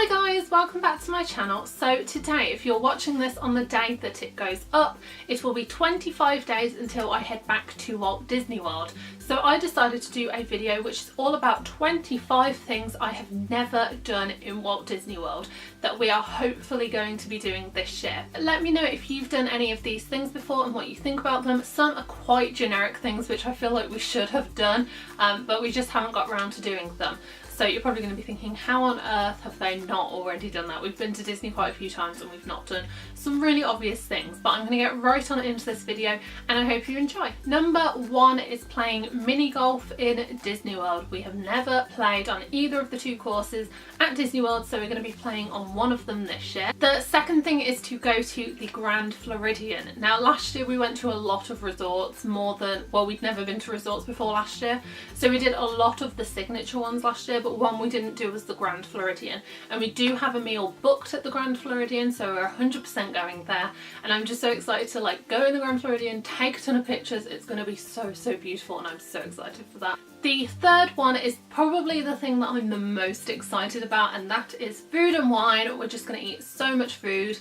Hi guys, welcome back to my channel. So today, if you're watching this on the day that it goes up, it will be 25 days until I head back to Walt Disney World. So I decided to do a video which is all about 25 things I have never done in Walt Disney World that we are hopefully going to be doing this year. Let me know if you've done any of these things before and what you think about them. Some are quite generic things which I feel like we should have done, but we just haven't got around to doing them. So you're probably going to be thinking, how on earth have they not already done that? We've been to Disney quite a few times and we've not done some really obvious things, but I'm going to get right on into this video and I hope you enjoy. Number one is playing mini golf in Disney World. We have never played on either of the two courses at Disney World, so we're going to be playing on one of them this year. The second thing is to go to the Grand Floridian. Now last year we went to a lot of resorts, we'd never been to resorts before last year, so we did a lot of the signature ones last year, but one we didn't do was the Grand Floridian, and we do have a meal booked at the Grand Floridian, so we're 100% going there, and I'm just so excited to go in the Grand Floridian, take a ton of pictures. It's going to be so beautiful and I'm so excited for that. The third one is probably the thing that I'm the most excited about, and that is food and wine. We're just going to eat so much food.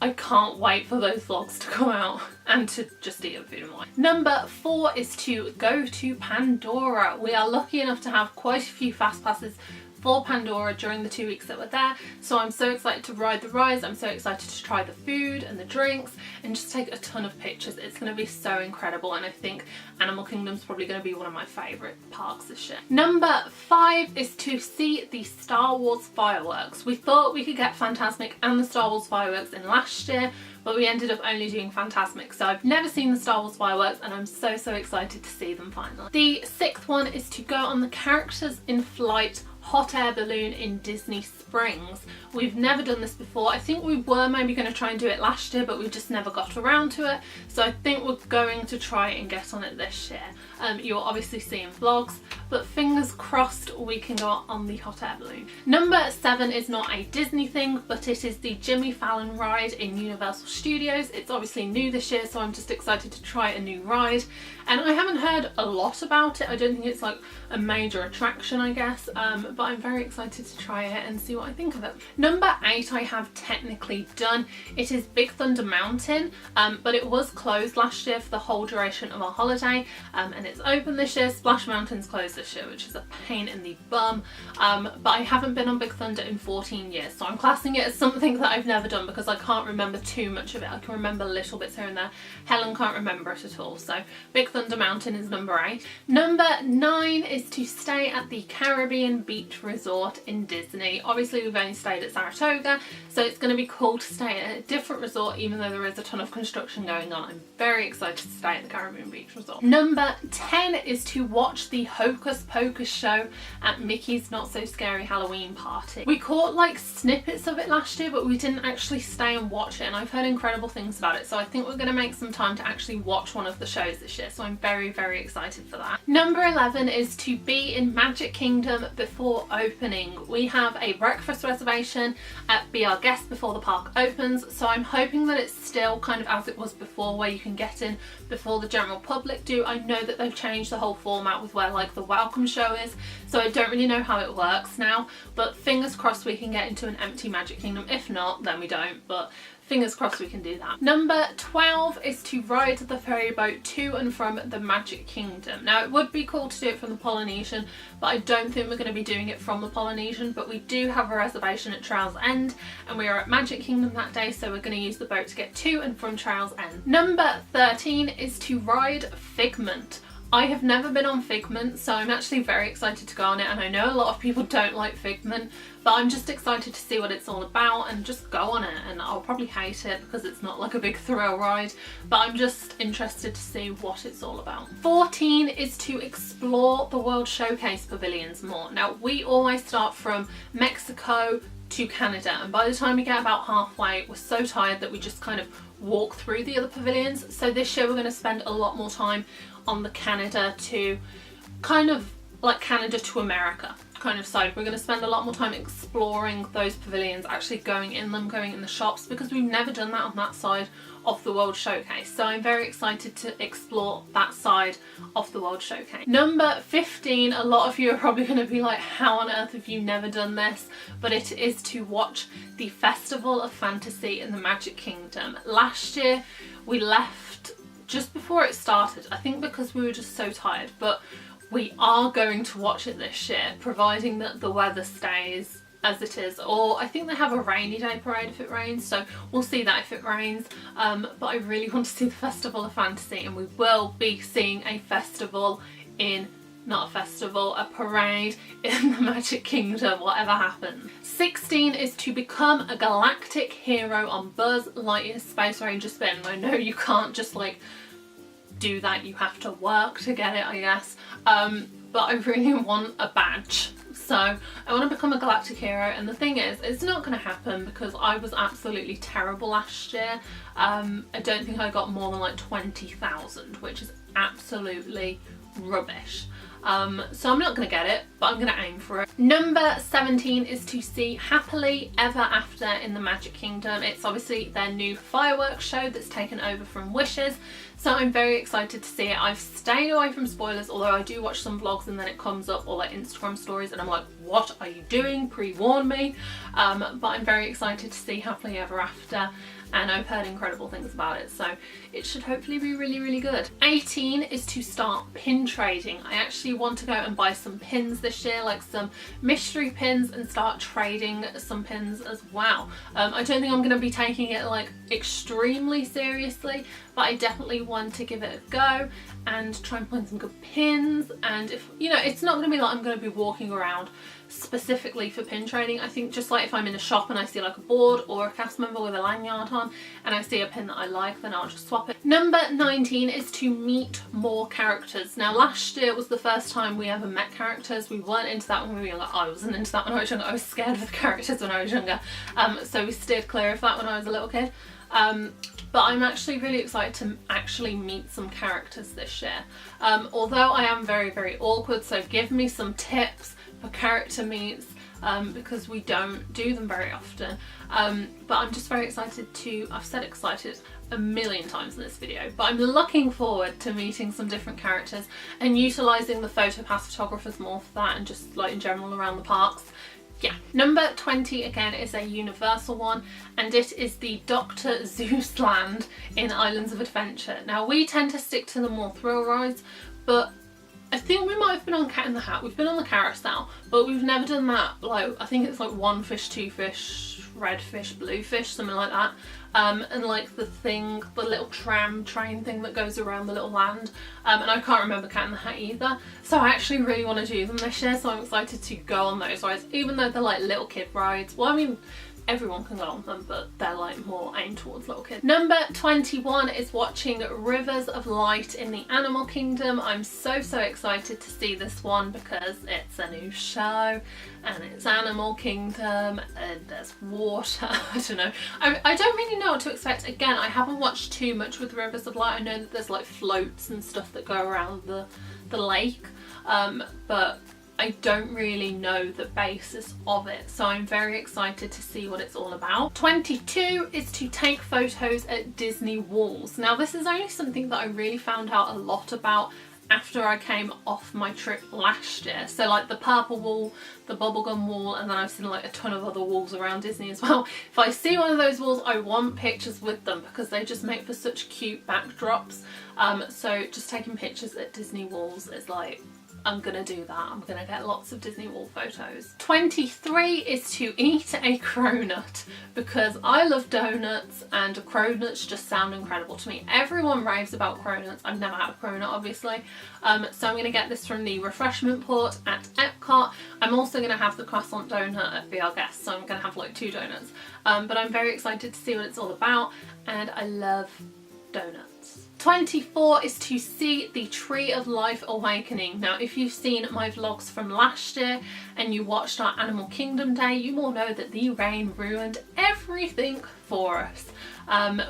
I can't wait for those vlogs to come out and to just eat food and wine. Number four is to go to Pandora. We are lucky enough to have quite a few fast passes for Pandora during the 2 weeks that we're there, so I'm so excited to ride the rides. I'm so excited to try the food and the drinks and just take a ton of pictures. It's going to be so incredible, and I think Animal Kingdom's probably going to be one of my favourite parks this year. Number five is to see the Star Wars fireworks. We thought we could get Fantasmic and the Star Wars fireworks in last year, but we ended up only doing Fantasmic, so I've never seen the Star Wars fireworks and I'm so excited to see them finally. The sixth one is to go on the Characters in Flight hot air balloon in Disney Springs. We've never done this before. I think we were maybe going to try and do it last year, but we just never got around to it, so I think we're going to try and get on it this year. You'll obviously see in vlogs, but fingers crossed we can go on the hot air balloon. Number seven is not a Disney thing, but it is the Jimmy Fallon ride in Universal Studios. It's obviously new this year, so I'm just excited to try a new ride, and I haven't heard a lot about it. I don't think it's like a major attraction, I guess, but I'm very excited to try it and see what I think of it. Number eight I have technically done. It is Big Thunder Mountain, but it was closed last year for the whole duration of our holiday, and it's open this year. Splash Mountain's closed this year, which is a pain in the bum, but I haven't been on Big Thunder in 14 years, so I'm classing it as something that I've never done because I can't remember too much of it. I can remember little bits here and there. Helen can't remember it at all, so Big Thunder Mountain is number eight. Number nine is to stay at the Caribbean Beach Resort in Disney. Obviously we've only stayed at Saratoga, so it's going to be cool to stay at a different resort even though there is a ton of construction going on. I'm very excited to stay at the Caribbean Beach Resort. Number 10 is to watch the Hocus Pocus show at Mickey's Not So Scary Halloween Party. We caught snippets of it last year, but we didn't actually stay and watch it, and I've heard incredible things about it, so I think we're going to make some time to actually watch one of the shows this year, so I'm very excited for that. Number 11 is to be in Magic Kingdom before opening. We have a breakfast reservation at Be Our Guest before the park opens, so I'm hoping that it's still kind of as it was before, where you can get in before the general public do. I know that they've changed the whole format with where the welcome show is, so I don't really know how it works now, but fingers crossed we can get into an empty Magic Kingdom. If not, then we don't, but fingers crossed we can do that. Number 12 is to ride the ferry boat to and from the Magic Kingdom. Now it would be cool to do it from the Polynesian, but I don't think we're going to be doing it from the Polynesian, but we do have a reservation at Trails End and we are at Magic Kingdom that day, so we're going to use the boat to get to and from Trails End. Number 13 is to ride Figment. I have never been on Figment, so I'm actually very excited to go on it, and I know a lot of people don't like Figment, but I'm just excited to see what it's all about and just go on it, and I'll probably hate it because it's not like a big thrill ride, but I'm just interested to see what it's all about. 14 is to explore the World Showcase pavilions more. Now we always start from Mexico to Canada, and by the time we get about halfway we're so tired that we just kind of walk through the other pavilions, so this year we're going to spend a lot more time on the Canada to Canada to America. kind of side. We're going to spend a lot more time exploring those pavilions, actually going in them, going in the shops, because we've never done that on that side of the World Showcase. So I'm very excited to explore that side of the World Showcase. Number 15, a lot of you are probably going to be like, how on earth have you never done this? But it is to watch the Festival of Fantasy in the Magic Kingdom. Last year we left just before it started, I think because we were just so tired, but we are going to watch it this year, providing that the weather stays as it is, or I think they have a rainy day parade if it rains, so we'll see that if it rains. But I really want to see the Festival of Fantasy, and we will be seeing a festival in, not a festival, a parade in the Magic Kingdom, whatever happens. 16 is to become a galactic hero on Buzz Lightyear's Space Ranger spin. I know you can't just like do that, you have to work to get it, I guess, but I really want a badge. So I want to become a galactic hero, and the thing is, it's not going to happen because I was absolutely terrible last year. I don't think I got more than like 20,000, which is absolutely rubbish. So I'm not going to get it, but I'm going to aim for it. Number 17 is to see Happily Ever After in the Magic Kingdom. It's obviously their new fireworks show that's taken over from Wishes, so I'm very excited to see it. I've stayed away from spoilers, although I do watch some vlogs and then it comes up, or like Instagram stories, and I'm like, what are you doing? Pre-warn me. But I'm very excited to see Happily Ever After, and I've heard incredible things about it, so it should hopefully be really, really good. 18 is to start pin trading. I actually want to go and buy some pins this year, like some mystery pins, and start trading some pins as well. I don't think I'm going to be taking it like extremely seriously, but I definitely want to give it a go and try and find some good pins. And if, you know, it's not going to be like I'm going to be walking around specifically for pin trading. I think just like if I'm in a shop and I see like a board or a cast member with a lanyard on and I see a pin that I like, then I'll just swap it. Number 19 is to meet more characters. Now last year was the first time we ever met characters. We weren't into that when we were younger. I wasn't into that when I was younger. I was scared of the characters when I was younger, so we steered clear of that when I was a little kid. But I'm actually really excited to actually meet some characters this year. Although I am very, very awkward, so give me some tips for character meets, because we don't do them very often. But I'm just very excited to, I've said excited a million times in this video, but I'm looking forward to meeting some different characters and utilising the PhotoPass photographers more for that, and just like in general around the parks. Yeah. Number 20 again is a Universal one, and it is the Dr. Zeus Land in Islands of Adventure. Now we tend to stick to the more thrill rides, but I think we might have been on Cat in the Hat. We've been on the carousel, but we've never done that, like, I think it's like one fish, two fish, red fish, blue fish, something like that. And like the thing, the little tram train thing that goes around the little land. And I can't remember Cat in the Hat either. So I actually really want to do them this year, so I'm excited to go on those rides, even though they're like little kid rides. Well, I mean, everyone can go on them, but they're like more aimed towards little kids. Number 21 is watching Rivers of Light in the Animal Kingdom. I'm so excited to see this one because it's a new show and it's Animal Kingdom and there's water. I don't know. I don't really know what to expect. Again, I haven't watched too much with Rivers of Light. I know that there's like floats and stuff that go around the lake, but I don't really know the basis of it, so I'm very excited to see what it's all about. 22 is to take photos at Disney walls. Now this is only something that I really found out a lot about after I came off my trip last year. So like the purple wall, the bubblegum wall, and then I've seen like a ton of other walls around Disney as well. If I see one of those walls, I want pictures with them because they just make for such cute backdrops. So just taking pictures at Disney walls is like, I'm gonna do that. I'm gonna get lots of Disney wall photos. 23 is to eat a cronut because I love donuts and cronuts just sound incredible to me. Everyone raves about cronuts. I've never had a cronut, obviously. So I'm gonna get this from the refreshment port at Epcot. I'm also gonna have the croissant donut at Be Our Guest, so I'm gonna have like 2 donuts. But I'm very excited to see what it's all about, and I love donuts. 24 is to see the Tree of Life awakening. Now, if you've seen my vlogs from last year and you watched our Animal Kingdom day, you will know that the rain ruined everything for us.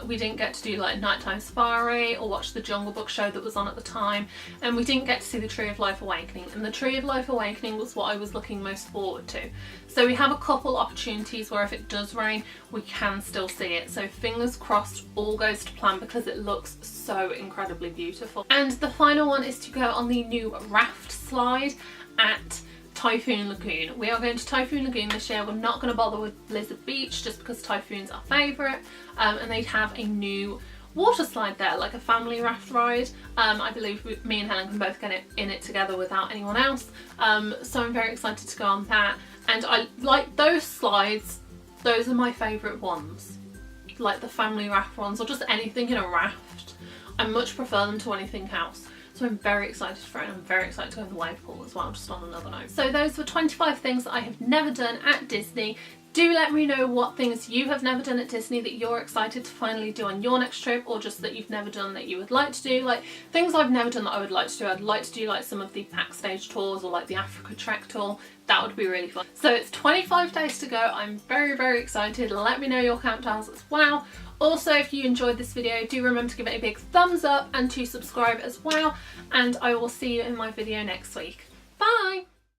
We didn't get to do like nighttime safari or watch the Jungle Book show that was on at the time, and we didn't get to see the Tree of Life awakening, and the Tree of Life awakening was what I was looking most forward to. So we have a couple opportunities where if it does rain we can still see it, so fingers crossed all goes to plan because it looks so incredibly beautiful. And the final one is to go on the new raft slide at Typhoon Lagoon. We are going to Typhoon Lagoon this year. We're not going to bother with Blizzard Beach just because Typhoon's our favourite, and they have a new water slide there, like a family raft ride. I believe me and Helen can both get in it together without anyone else, so I'm very excited to go on that. And I like those slides, those are my favourite ones, like the family raft ones or just anything in a raft. I much prefer them to anything else. So I'm very excited for it, and I'm very excited to go in the wave pool as well, just on another note. So those were 25 things that I have never done at Disney. Do let me know what things you have never done at Disney that you're excited to finally do on your next trip, or just that you've never done that you would like to do. Like things I've never done that I would like to do. I'd like to do like some of the backstage tours or like the Africa Trek tour. That would be really fun. So it's 25 days to go. I'm very, very excited. Let me know your countdowns as well. Also, if you enjoyed this video, do remember to give it a big thumbs up and to subscribe as well. And I will see you in my video next week. Bye!